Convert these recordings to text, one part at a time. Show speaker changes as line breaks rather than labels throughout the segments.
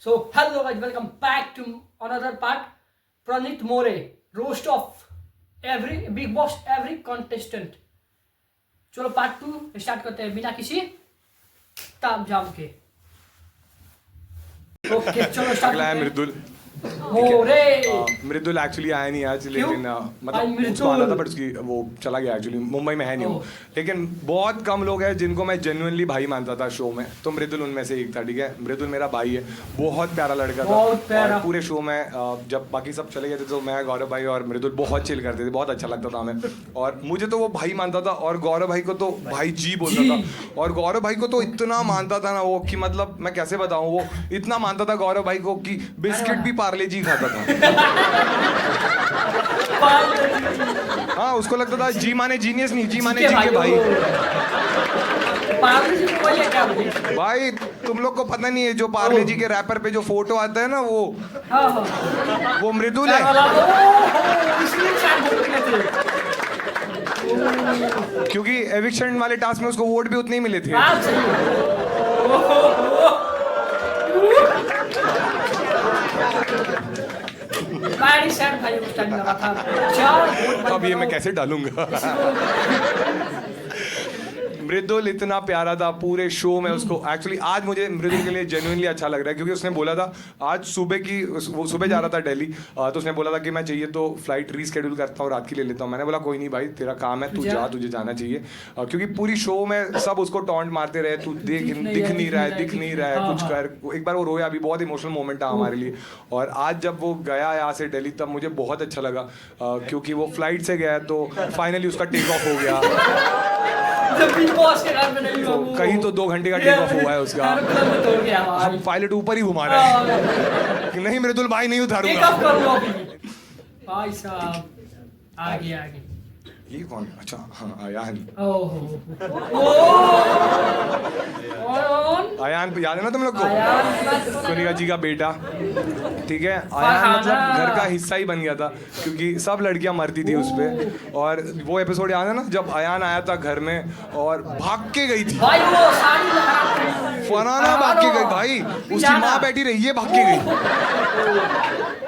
So, hello guys, welcome back to another part. Pranit More, roast of every Big Boss, every contestant. चलो part 2 start करते हैं बिना किसी ताम झाम के. ओके चलो स्टार्ट.
अगला है मृदुल. मृदुल एक्चुअली आया नहीं आज, लेकिन मतलब उसको आना था बट उसकी वो चला गया. एक्चुअली मुंबई में है नहीं वो, लेकिन बहुत कम लोग हैं जिनको मैं जेन्युइनली भाई मानता था शो में, तो मृदुल उनमें से एक था. ठीक है, मृदुल मेरा भाई है, बहुत प्यारा लड़का था. और पूरे शो में जब बाकी सब चले गए थे तो मैं, गौरव भाई और मृदुल बहुत चिल करते थे, बहुत अच्छा लगता था हमें. और मुझे तो वो भाई मानता था और गौरव भाई को तो भाई जी बोलता था. और गौरव भाई को तो इतना मानता था ना वो कि मतलब मैं कैसे बताऊँ, वो इतना मानता था गौरव भाई को कि बिस्किट भी पार्ले जी खाता था. हाँ, उसको लगता था जी माने जीनियस नहीं, जी माने जी के भाई. भाई तुम लोग को पता नहीं है, जो पार्ले जी के रैपर पे जो फोटो आता है ना वो मृदुल है. क्योंकि एविक्शन वाले टास्क में उसको वोट भी उतने ही मिले थे. अब ये मैं कैसे डालूंगा. मृदुल इतना प्यारा था पूरे शो में. उसको एक्चुअली आज मुझे मृदुल के लिए जेन्युइनली अच्छा लग रहा है, क्योंकि उसने बोला था आज सुबह की, वो सुबह जा रहा था दिल्ली, तो उसने बोला था कि मैं चाहिए तो फ्लाइट रीस्केड्यूल करता हूँ, रात की ले लेता हूँ. मैंने बोला कोई नहीं भाई, तेरा काम है, तू जा, तुझे जाना चाहिए. क्योंकि पूरी शो में सब उसको टॉन्ट मारते रहे, तू दिख नहीं रहा है, कुछ कर. एक बार वो रोया भी, बहुत इमोशनल मोमेंट था हमारे लिए. और आज जब वो गया यहाँ से दिल्ली तब मुझे बहुत अच्छा लगा, क्योंकि वो फ्लाइट से गया तो फाइनली उसका टेक ऑफ हो गया. तो कहीं तो 2 घंटे का टेक ऑफ हुआ है उसका. हम पायलट ऊपर ही घुमा रहे हैं कि नहीं मृदुल भाई नहीं उतारूंगा.
भाई साहब आगे.
ये कौन है? अच्छा हाँ, आयान. आयान याद है ना तुम लोग को, कनिका जी का बेटा. ठीक है, आयान मतलब घर का हिस्सा ही बन गया था, क्योंकि सब लड़कियां मरती थी उस पे. और वो एपिसोड याद है ना जब आयान आया था घर में और भाग के गई थी फरहाना, भाग के गई भाई. उसकी माँ बैठी रही, ये भाग के गई.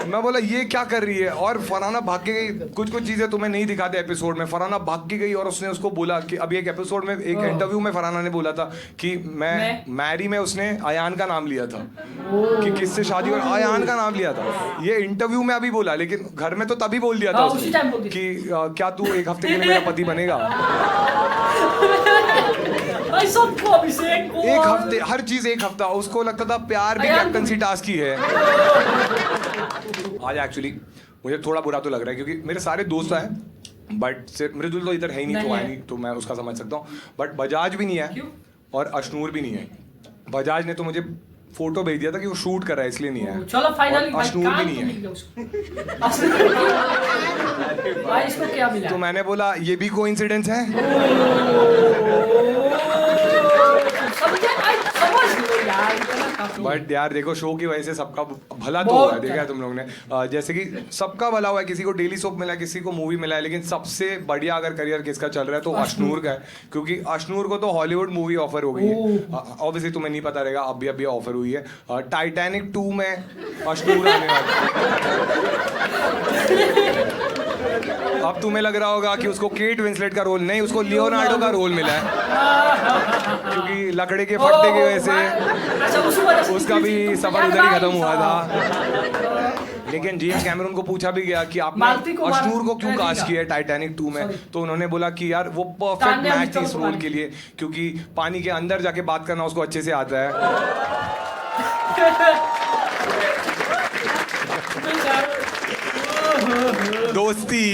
मैं बोला ये क्या कर रही है, और फरहाना भाग के गई. कुछ चीजें तुम्हें नहीं दिखाते एपिसोड में. फरहाना भाग के गई और उसने उसको बोला कि अभी एक एपिसोड में, एक इंटरव्यू में फरहाना ने बोला था कि मैं मैरी में उसने आयान का नाम लिया था, कि किससे शादी और आयान का नाम लिया था. ये इंटरव्यू में अभी बोला, लेकिन घर में तो तभी बोल दिया था उसने कि क्या तू 1 हफ्ते के लिए मेरा पति बनेगा. 1 हफ्ते, हर चीज 1 हफ्ता. उसको लगता था प्यार भी कैप्टनसी टास्क ही है. आज एक्चुअली मुझे थोड़ा बुरा तो लग रहा है, क्योंकि मेरे सारे दोस्त हैं, बट सिर्फ मृदुल तो इधर है ही नहीं, तो आया नहीं, तो मैं उसका समझ सकता हूँ. बट बजाज भी नहीं है और अशनूर भी नहीं है. बजाज ने तो मुझे फोटो भेज दिया था कि वो शूट कर रहा है, इसलिए नहीं है.
चलो फाइनली
अशनूर भी नहीं है.
इसको क्या मिला?
तो मैंने बोला ये भी कोइंसिडेंस है. बट यार देखो, शो की वजह से सबका भला तो हुआ है. देखा है तुम लोग ने, जैसे कि सबका भला हुआ है. किसी को डेली सोप मिला है, किसी को मूवी मिला है, लेकिन सबसे बढ़िया अगर करियर किसका चल रहा है तो अशनूर का है. क्योंकि अशनूर को तो हॉलीवुड मूवी ऑफर हो गई है. ऑब्वियसली तुम्हें नहीं पता रहेगा, अभी ऑफर हुई है. टाइटैनिक 2 में अशनूर आने वाला. अब तुम्हें लग रहा होगा कि उसको केट विंसलेट का रोल नहीं, उसको लियोनार्डो का रोल मिला है, क्योंकि लकड़े के फटने की वजह से उसका भी सफर उधर ही खत्म हुआ था. लेकिन जेम्स कैमरून को पूछा भी गया कि आपने अशनूर को क्यों कास्ट किया है टाइटैनिक 2 में, तो उन्होंने बोला कि यार वो परफेक्ट मैच थी इस रोल के लिए, क्योंकि पानी के अंदर जाके बात करना उसको अच्छे से आता है. दोस्ती.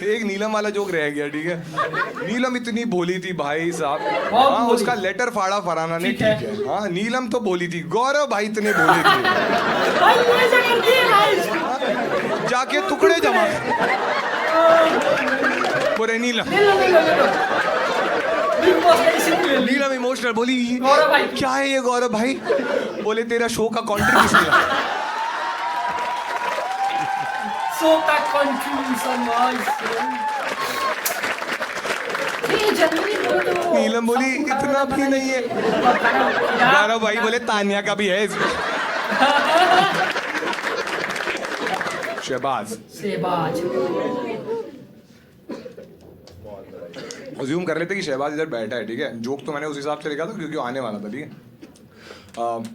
एक नीलम वाला जोक रह गया. ठीक है, नीलम इतनी भोली थी भाई साहब. हाँ, उसका लेटर फाड़ा फरहाना ने. ठीक है, हाँ नीलम तो बोली थी. गौरव भाई इतने बोले थे, जाके टुकड़े जमा बोले नीलम. नीलम इमोशनल बोली क्या है ये गौरव भाई. बोले तेरा शो का contribution.
So that contribution was नहीं जनवरी बोलो तो
नीलम बोली इतना भी नहीं है। गौरव भाई बोले तानिया का भी है इसमें। शहबाज
शहबाज
अज्यूम कर लेते कि शहबाज इधर बैठा है, ठीक है। जोक तो मैंने उस हिसाब से लिखा था क्योंकि वो आने वाला था, ठीक है।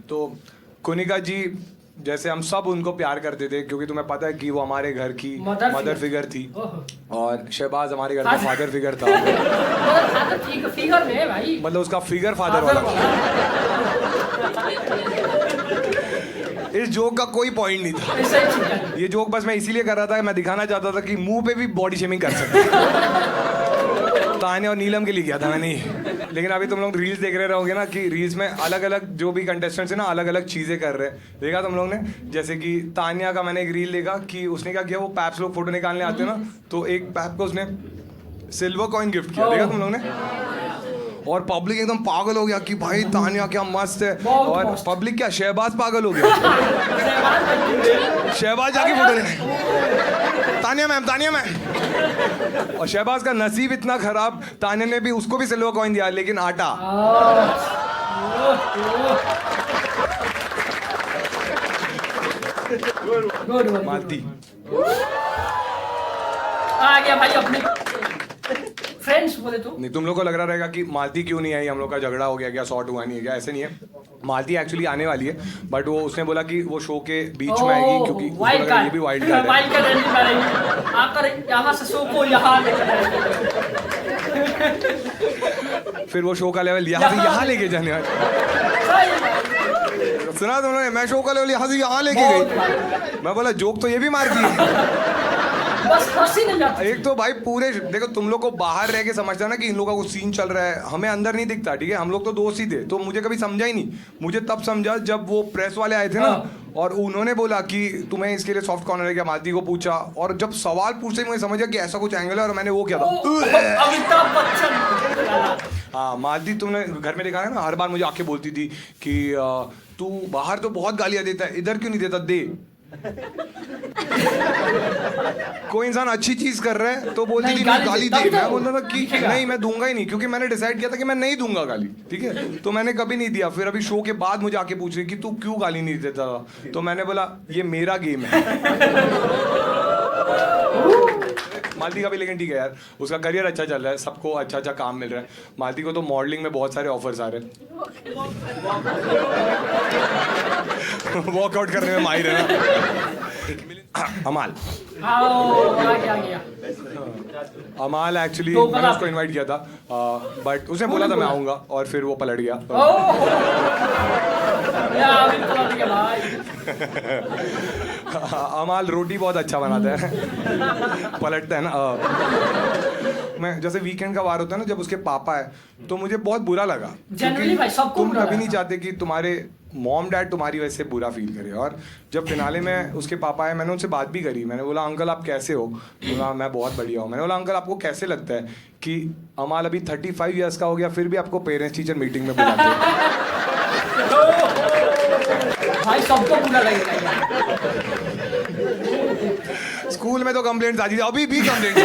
तो कुनिका जी जैसे हम सब उनको प्यार करते थे क्योंकि तुम्हें पता है कि वो हमारे घर की मदर फिगर थी और शहबाज हमारे घर का फादर फिगर था।
फादर ठीक फिगर में है भाई,
मतलब उसका फिगर फादर वाला। इस जोक का कोई पॉइंट नहीं था,
ऐसा ही ठीक है।
ये जोक बस मैं इसीलिए कर रहा था, मैं दिखाना चाहता था कि मुंह पे भी बॉडी शेमिंग कर सकते हैं। तान्या और नीलम के लिए किया था मैंने ये। लेकिन अभी तुम लोग रील्स देख रहे रहोगे ना कि रील्स में अलग अलग जो भी कंटेस्टेंट्स है ना अलग अलग चीजें कर रहे हैं। देखा तुम लोग ने, जैसे कि तान्या का मैंने एक रील देखा कि उसने क्या किया, वो पैप्स लोग फोटो निकालने आते हैं ना, तो एक पैप को उसने सिल्वर कॉइन गिफ्ट किया। देखा तुम लोग ने, और पब्लिक एकदम पागल हो गया कि भाई तान्या क्या मस्त है, और पब्लिक क्या शहबाज पागल हो गया। शहबाज जाके फोटो लेने, तान्या मैम। और शहबाज का नसीब इतना खराब, तान्या ने भी उसको भी सिल्वर कॉइन दिया लेकिन आटा। मालती
आ गया भाई अपने फ्रेंड्स बोले तो।
नहीं, तुम लोग को लग रहा रहेगा कि मालती क्यों नहीं आई, हम लोग का झगड़ा हो गया क्या, सॉर्ट हुआ नहीं है क्या, ऐसे नहीं है। मालती एक्चुअली आने वाली है, बट वो उसने बोला कि वो शो के बीच में आएगी क्योंकि उसको लगा ये भी वाइल्ड कार्ड है।
आकर यहाँ से शो को यहाँ
फिर वो शो का लेवल यहाँ से यहाँ लेके जाने वाले। सुना तुम लोगों ने, मैं शो का लेवल यहाँ से यहाँ लेके गई। मैं बोला जोक तो ये भी मार दी।
बस हंसी नहीं जाती।
एक तो भाई पूरे देखो, तुम लोग को बाहर रह के समझता ना कि इन लोगों का कुछ सीन चल रहा है, हमें अंदर नहीं दिखता, ठीक है। हम लोग तो दोस्त ही थे, तो मुझे कभी समझा ही नहीं। मुझे तब समझा जब वो प्रेस वाले आए थे ना, और उन्होंने बोला कि तुम्हें इसके लिए सॉफ्ट कॉर्नर है क्या, मालती को पूछा, और जब सवाल पूछते ही मुझे समझ गया कि ऐसा कुछ एंगल है, और मैंने वो किया था।
अमिताभ बच्चन।
हाँ, मालती तुमने घर में देखा है ना, हर बार मुझे आके बोलती थी कि तू बाहर तो बहुत गालियां देता है, इधर क्यों नहीं देता, दे। कोई इंसान अच्छी चीज कर रहा है तो बोलती थी नहीं गाली दे। मैं बोलता था कि नहीं, मैं दूंगा ही नहीं, क्योंकि मैंने डिसाइड किया था कि मैं नहीं दूंगा गाली, ठीक है। तो मैंने कभी नहीं दिया। फिर अभी शो के बाद मुझे आके पूछ रही कि तू क्यों गाली नहीं देता था, तो मैंने बोला ये मेरा गेम है। मालती का भी लेकिन ठीक है यार, उसका करियर अच्छा चल रहा है, सबको अच्छा अच्छा काम मिल रहा है। मालती को तो मॉडलिंग में बहुत सारे ऑफर्स आ रहे हैं। वर्कआउट करने में माहिर है ना। अमाल अमाल एक्चुअली मैंने उसको इनवाइट किया था, बट उसने बोला था मैं आऊंगा, और फिर वो पलट गया। अमाल रोटी बहुत अच्छा बनाता है। पलटता है ना। मैं जैसे वीकेंड का वार होता है ना, जब उसके पापा है, तो मुझे बहुत बुरा लगा।
जनरली भाई सबको
तुम कभी नहीं चाहते कि तुम्हारे मॉम डैड तुम्हारी वजह से बुरा फील करे। और जब फिनाले में उसके पापा आए, मैंने उनसे बात भी करी। मैंने बोला अंकल आप कैसे हो? बोला मैं बहुत बढ़िया हूँ। मैंने बोला अंकल आपको कैसे लगता है कि अमाल अभी 35 ईयर्स का हो गया, फिर भी आपको पेरेंट्स टीचर मीटिंग में बुलाते हैं?
भाई सबको बुरा लगेगा।
स्कूल में तो कंप्लेंट्स आती थी, अभी भी कंप्लेंट्स,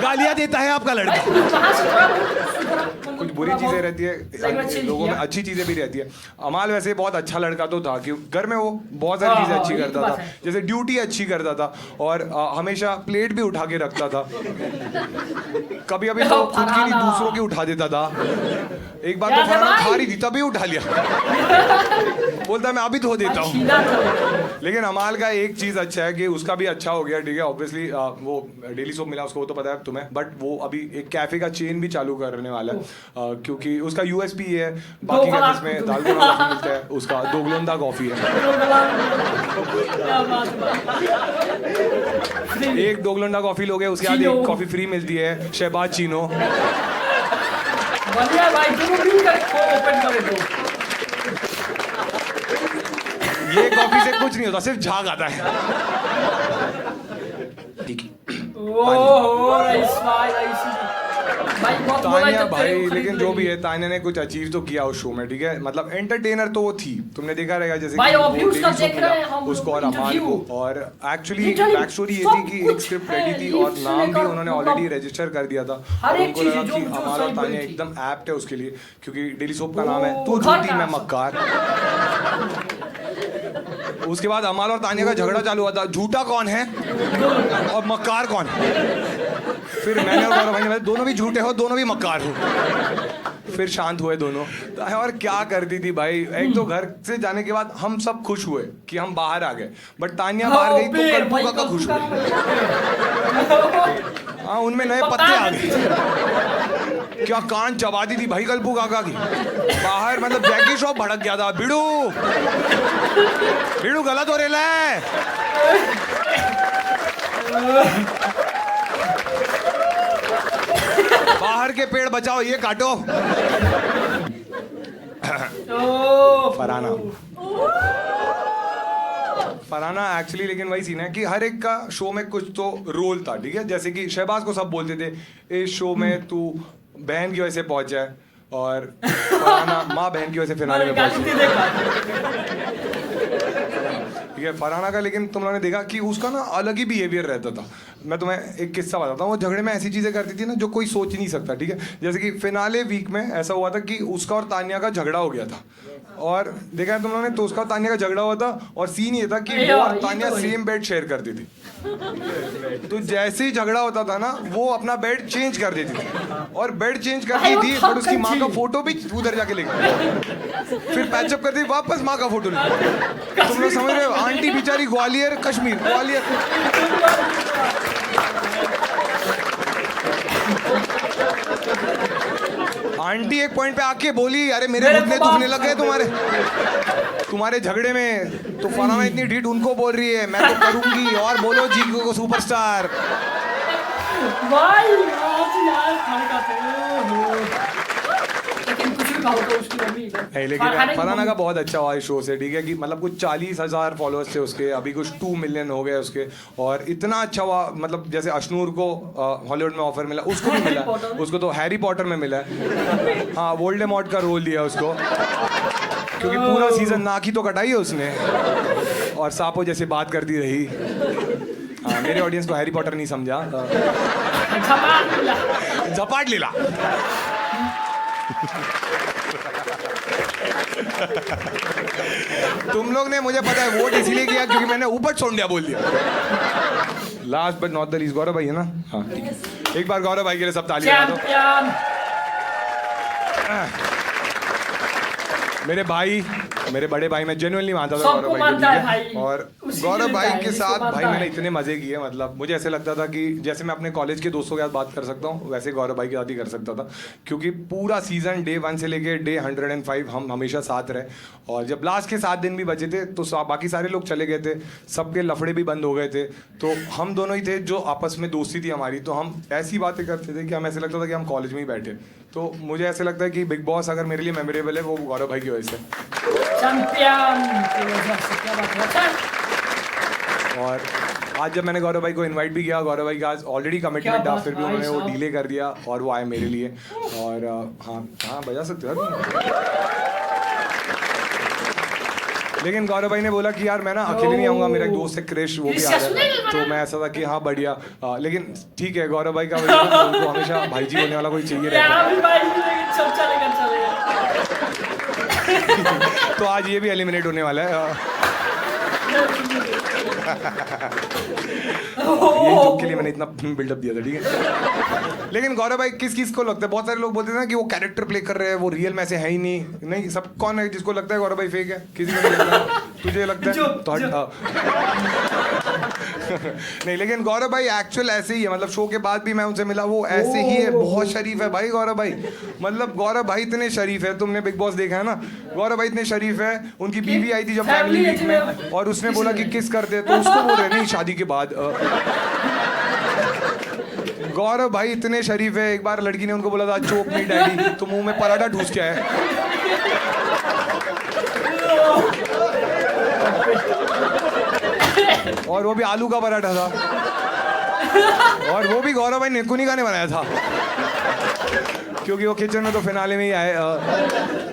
गालियां देता है आपका लड़का। कुछ बुरी चीजें रहती है लोगों में, अच्छी चीजें भी रहती है। अमाल वैसे बहुत अच्छा लड़का तो था कि घर में वो बहुत सारी चीजें अच्छी करता था, जैसे ड्यूटी अच्छी करता था, और हमेशा प्लेट भी उठा के रखता था। कभी कभी तो खुद की नहीं दूसरों की उठा देता था। एक बार तो फराना खा रही थी तभी उठा लिया। बोलता मैं अभी धो देता हूँ। लेकिन अमाल का एक चीज अच्छा है कि उसका भी अच्छा हो गया, ठीक है। ऑब्वियसली वो डेली सोप मिला उसको, वो तो पता है तुम्हें, बट वो अभी एक कैफे का चेन भी चालू करने वाला है, क्योंकि उसका यूएसपी है, बाकी का जिसमें दाल कॉफी मिलता है उसका दोगलोंदा कॉफी है। एक दोगलोंदा कॉफी लोगे उसके बाद एक कॉफी फ्री मिलती है, शहबाज चीनो।
बढ़िया भाई, दोनों मिलकर ओपन करे दो।
ये कॉफी से कुछ नहीं होता, सिर्फ झाग आता है। ठीक है।
ओहो रईस भाई, रईसी भाई बहुत बोला
तानिया
तो
भाई
तेरे को खरीद
लेकिन जो भी
लेंगे।
है तानिया ने कुछ अचीव तो किया उस शो में, ठीक है, मतलब एंटरटेनर तो वो थी, तुमने देखा रहेगा जैसे
भाई,
कि वो
अभी उसका
daily show
देख रहे हैं
मिला
हम
उसको और
लोग
अमाल
interview।
को, और एक्चुअली
Literally
बैक स्टोरी ये
सब
थी कि एक
कुछ
स्क्रिप्ट
है,
रेडी थी
lead
और
से
नाम भी
लेकर
उन्होंने
मतलब
ऑलरेडी रजिस्टर कर दिया था,
हर
और
एक
उनको
चीज़
लगा
जो-
कि
जो
अमाल और
सही
तानिया
बोली थी।
एकदम एप्ट है उसके लिए, क्योंकि डेली सोप का नाम है
ओ,
तू
घर
झूठी
का
मैं
सब।
मक्कार। उसके बाद अमाल और तानिया का झगड़ा चालू हुआ था, झूठा कौन है और मक्कार कौन। फिर मैंने और गौरव भाई ने बोला, दोनों भी झूठे हो, दोनों भी मक्कार हो। फिर शांत हुए दोनों। तो और क्या करती थी भाई, एक तो घर से जाने के बाद हम सब खुश हुए कि हम बाहर आ गए, बट तानिया बाहर गई तो कल्पू काका खुश हुए। हाँ, उनमें नए पत्ते आ गए। क्या कान चबाती थी भाई कल्पू काका की बाहर, मतलब जैकी शॉप भड़क गया था। बिड़ू बिड़ू गलत हो रेला है। बाहर के पेड़ बचाओ, ये काटो। फरहाना फरहाना एक्चुअली, लेकिन वही सीन है कि हर एक का शो में कुछ तो रोल था, ठीक है, जैसे कि शहबाज को सब बोलते थे इस शो में तू बहन की वजह से पहुंच जाए, और फरहाना माँ बहन की वजह से फिनाले में पहुंची, ठीक है फरहाना का। लेकिन तुम लोगों ने देखा कि उसका ना अलग ही बिहेवियर रहता था। मैं तुम्हें एक किस्सा बताता हूँ, वो झगड़े में ऐसी चीज़ें करती थी ना जो कोई सोच नहीं सकता, ठीक है, जैसे कि फिनाले वीक में ऐसा हुआ था कि उसका और तानिया का झगड़ा हो गया था, और देखा है तुम लोगों ने, तो उसका और तानिया का झगड़ा हुआ था, और सीन ये था कि वो और तानिया सेम बेड शेयर करती थी। तो जैसे ही झगड़ा होता था ना, वो अपना बेड चेंज कर देती थी, और बेड चेंज करती थी बट उसकी माँ का फोटो भी उधर जाके लेके, फिर पैचअप करती थी, वापस माँ का फोटो लेके। तुम लोग समझ रहे हो, आंटी बेचारी ग्वालियर कश्मीर ग्वालियर। आंटी एक पॉइंट पे आके बोली, अरे मेरे घुटने दुखने लग गए तुम्हारे झगड़े में, तो फरहाना इतनी ढीठ उनको बोल रही है, मैं तो करूंगी, और बोलो जी को सुपरस्टार।
भाई आज यार खाने का लेकिन कुछ भी खाओ तो उसकी मम्मी
है, लेकिन फरहाना का बहुत अच्छा हुआ इस शो से, ठीक है, कि मतलब कुछ 40,000 फॉलोअर्स थे उसके, अभी कुछ 2 मिलियन हो गए उसके, और इतना अच्छा हुआ, मतलब जैसे अशनूर को हॉलीवुड में ऑफर मिला, उसको भी मिला, उसको तो हैरी पॉटर में मिला है। हाँ, वोल्डेमॉर्ट का रोल दिया उसको, क्योंकि पूरा सीजन नाक ही तो कटाई है उसने, और सांपों जैसे बात करती रही। हाँ, मेरे ऑडियंस को हैरी पॉटर नहीं समझा, झपाट लीला। तुम लोग ने, मुझे पता है, वोट इसलिए किया क्योंकि मैंने ऊपर सोंडिया बोल दिया। Last but not the least Gaurav भाई है ना। हाँ ठीक है, एक बार गौरव भाई के लिए सब ताली बजा दो। मेरे भाई, मेरे बड़े भाई, मैं जेन्युइनली मानता था गौरव भाई को, ठीक है, और गौरव भाई के साथ भाई मैंने इतने मजे किए, मतलब मुझे ऐसे लगता था कि जैसे मैं अपने कॉलेज के दोस्तों के साथ बात कर सकता हूँ, वैसे गौरव भाई के साथ ही कर सकता था, क्योंकि पूरा सीजन डे 1 से लेके डे 105 हम हमेशा साथ रहे, और जब लास्ट के 7 दिन भी बचे थे तो बाकी सारे लोग चले गए थे, सबके लफड़े भी बंद हो गए थे, तो हम दोनों ही थे जो आपस में दोस्ती थी हमारी, तो हम ऐसी बातें करते थे कि हमें ऐसे लगता था कि हम कॉलेज में ही बैठे। तो मुझे ऐसे लगता है कि बिग बॉस अगर मेरे लिए मेमोरेबल है वो गौरव भाई की वजह से।
चैंपियन की वजह से, क्या बात है।
और आज जब मैंने गौरव भाई को इनवाइट भी किया, गौरव भाई का आज ऑलरेडी कमिटमेंट था, फिर भी उन्होंने वो डिले कर दिया और वो आए मेरे लिए। और हाँ हाँ बजा सकते हो। लेकिन गौरव भाई ने बोला कि यार मैं ना अकेले नहीं आऊँगा, मेरा एक दोस्त है क्रिश, वो भी आ रहा है, तो मैं ऐसा था कि हाँ बढ़िया। लेकिन ठीक है, गौरव भाई का उनको हमेशा भाई जी होने वाला कोई चाहिए रहता है। तो आज ये भी एलिमिनेट होने वाला है। यही जोक के लिए मैंने इतना बिल्डअप दिया था, ठीक है। लेकिन गौरव भाई किस को लगता है, बहुत सारे लोग बोलते हैं ना कि वो कैरेक्टर प्ले कर रहे हैं, वो रियल में ऐसे है ही नहीं। सब कौन है जिसको लगता है गौरव भाई फेक है? किसी को नहीं लगता? तुझे लगता है तो हट। नहीं, लेकिन गौरव भाई एक्चुअल ऐसे ही है, मतलब शो के बाद भी मैं उनसे मिला, वो ऐसे ही है, बहुत शरीफ है भाई गौरव भाई। मतलब गौरव भाई इतने शरीफ है, तुमने बिग बॉस देखा है ना, गौरव भाई इतने शरीफ है। उनकी बीवी आई थी जब फैमिली वीक में, और उसने बोला कि किस करते, तो उसको बोल रहे नहीं शादी के बाद। गौरव भाई इतने शरीफ है, एक बार लड़की ने उनको बोला था चोप मी डैडी, तो मुंह में पराठा ठूस के आए। और वो भी आलू का पराठा था, और वो भी गौरव भाई नेकुनी का ने बनाया था। क्योंकि वो किचन में तो फिनाले में ही आए।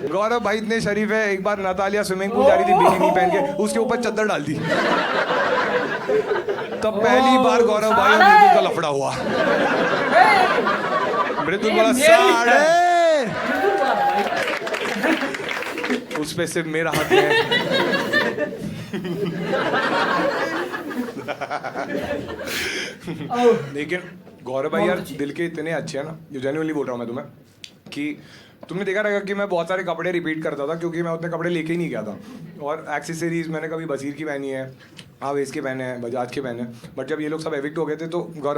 गौरव भाई इतने शरीफ है, एक बार नतालिया स्विमिंग पूल जा रही थी बिकिनी पहन के, उसके ऊपर चद्दर डाल दी। तब पहली बार गौरव भाई और मृदुल का लफड़ा हुआ। मृदुल बोला साढ़े, उस पे सिर्फ मेरा हाथ है। लेकिन गौरव भाई यार दिल के इतने अच्छे हैं ना, जो जेन्युइनली बोल रहा हूँ मैं तुम्हें, कि तुमने देखा रहेगा कि मैं बहुत सारे कपड़े रिपीट करता था क्योंकि मैं उतने कपड़े लेके ही नहीं गया था। और एक्सेसरीज मैंने कभी बसीर की पहनी है, आवेज के पहने हैं, बजाज के पहने हैं, बट जब ये लोग सब एविक्ट हो गए थे तो गौरव